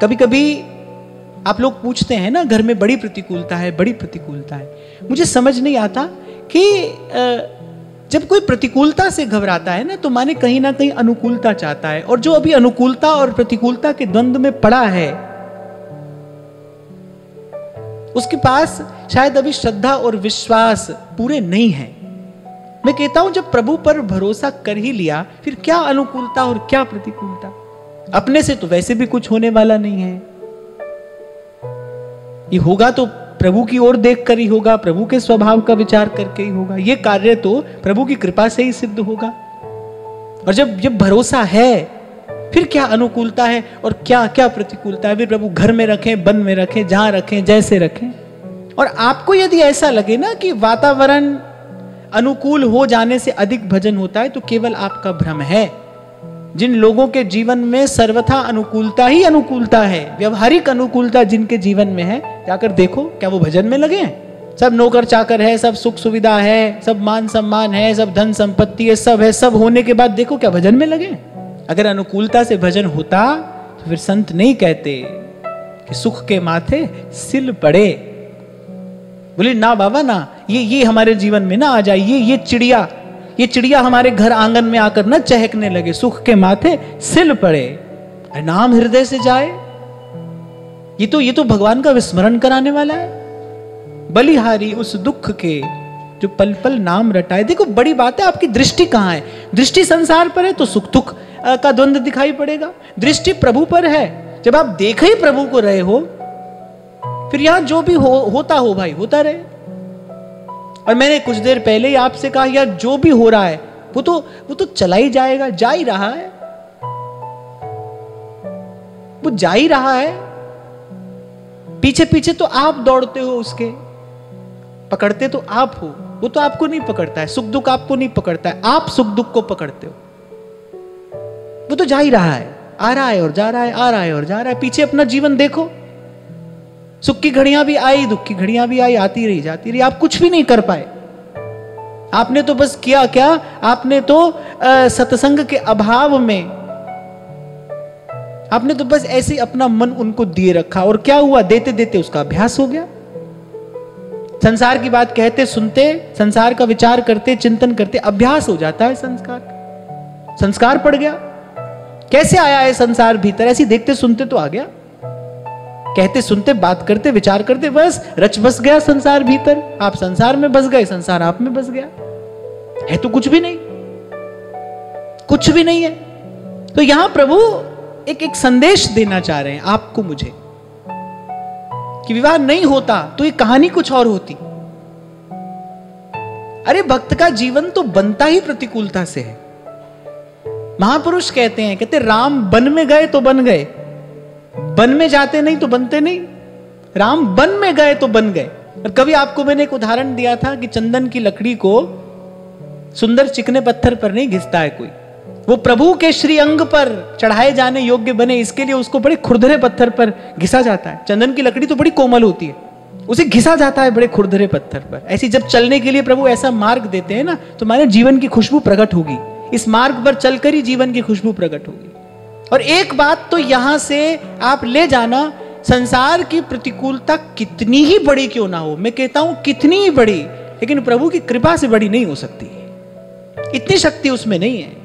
कभी कभी आप लोग पूछते हैं ना, घर में बड़ी प्रतिकूलता है, बड़ी प्रतिकूलता है। मुझे समझ नहीं आता कि जब कोई प्रतिकूलता से घबराता है ना, तो माने कहीं ना कहीं अनुकूलता चाहता है, और जो अभी अनुकूलता और प्रतिकूलता के द्वंद्व में पड़ा है, उसके पास शायद अभी श्रद्धा और विश्वास पूरे नहीं है। मैं कहता हूं जब प्रभु पर भरोसा कर ही लिया, फिर क्या अनुकूलता और क्या प्रतिकूलता। अपने से तो वैसे भी कुछ होने वाला नहीं है, ये होगा तो प्रभु की ओर देखकर ही होगा, प्रभु के स्वभाव का विचार करके ही होगा। ये कार्य तो प्रभु की कृपा से ही सिद्ध होगा। और जब भरोसा है, फिर क्या अनुकूलता है और क्या क्या प्रतिकूलता है। फिर प्रभु घर में रखें, वन में रखें, जहां रखें, जैसे रखें। और आपको यदि ऐसा लगे ना कि वातावरण अनुकूल हो जाने से अधिक भजन होता है, तो केवल आपका भ्रम है। जिन लोगों के जीवन में सर्वथा अनुकूलता ही अनुकूलता है, व्यवहारिक अनुकूलता जिनके जीवन में है, जाकर देखो क्या वो भजन में लगे हैं। सब नौकर चाकर है, सब सुख सुविधा है, सब मान सम्मान है, सब धन संपत्ति है, सब होने के बाद देखो क्या भजन में लगे हैं। अगर अनुकूलता से भजन होता तो फिर संत नहीं कहते कि सुख के माथे सिल पड़े। बोले ना बाबा ना, ये हमारे जीवन में ना आ जाए, ये चिड़िया हमारे घर आंगन में आकर ना चहकने लगे, सुख के माथे सिल पड़े, नाम हृदय से जाए। ये तो भगवान का विस्मरण कराने वाला है। बलिहारी उस दुख के जो पल पल नाम रटाए। देखो बड़ी बात है, आपकी दृष्टि कहां है। दृष्टि संसार पर है तो सुख दुख का द्वंद्व दिखाई पड़ेगा। दृष्टि प्रभु पर है, जब आप देख ही प्रभु को रहे हो, फिर यहां जो भी होता हो भाई, होता रहे। और मैंने कुछ देर पहले ही आपसे कहा, यार जो भी हो रहा है वो तो चला ही जाएगा, जा ही रहा है, वो जा ही रहा है। पीछे पीछे तो आप दौड़ते हो उसके, पकड़ते तो आप हो, वो तो आपको नहीं पकड़ता है। सुख दुख आपको नहीं पकड़ता है, आप सुख दुख को पकड़ते हो। वो तो जा ही रहा है, आ रहा है और जा रहा है, आ रहा है और जा रहा है। पीछे अपना जीवन देखो, सुख की घड़ियां भी आई, दुख की घड़ियां भी आई, आती रही जाती रही। आप कुछ भी नहीं कर पाए। आपने तो बस किया क्या, आपने तो सत्संग के अभाव में आपने तो बस ऐसे अपना मन उनको दिए रखा, और क्या हुआ, देते देते उसका अभ्यास हो गया। संसार की बात कहते सुनते, संसार का विचार करते, चिंतन करते, अभ्यास हो जाता है। संस्कार पड़ गया। कैसे आया है संसार भीतर, ऐसे देखते सुनते तो आ गया, कहते सुनते, बात करते, विचार करते, बस रच बस गया संसार भीतर। आप संसार में बस गए, संसार आप में बस गया। है तो कुछ भी नहीं, कुछ भी नहीं है। तो यहां प्रभु एक संदेश देना चाह रहे हैं आपको, मुझे, कि विवाह नहीं होता तो ये कहानी कुछ और होती। अरे भक्त का जीवन तो बनता ही प्रतिकूलता से है। महापुरुष कहते राम बन में गए तो बन गए, बन में जाते नहीं तो बनते नहीं। राम बन में गए तो बन गए। और कभी आपको मैंने एक उदाहरण दिया था कि चंदन की लकड़ी को सुंदर चिकने पत्थर पर नहीं घिसता है कोई, वो प्रभु के श्री अंग पर चढ़ाए जाने योग्य बने, इसके लिए उसको बड़े खुरदरे पत्थर पर घिसा जाता है। चंदन की लकड़ी तो बड़ी कोमल होती है, उसे घिसा जाता है बड़े खुरदरे पत्थर पर। ऐसी जब चलने के लिए प्रभु ऐसा मार्ग देते हैं ना, तो माने जीवन की खुशबू प्रकट होगी। इस मार्ग पर चलकर ही जीवन की खुशबू प्रकट होगी। और एक बात तो यहां से आप ले जाना, संसार की प्रतिकूलता कितनी ही बड़ी क्यों ना हो, मैं कहता हूं कितनी ही बड़ी, लेकिन प्रभु की कृपा से बड़ी नहीं हो सकती। इतनी शक्ति उसमें नहीं है।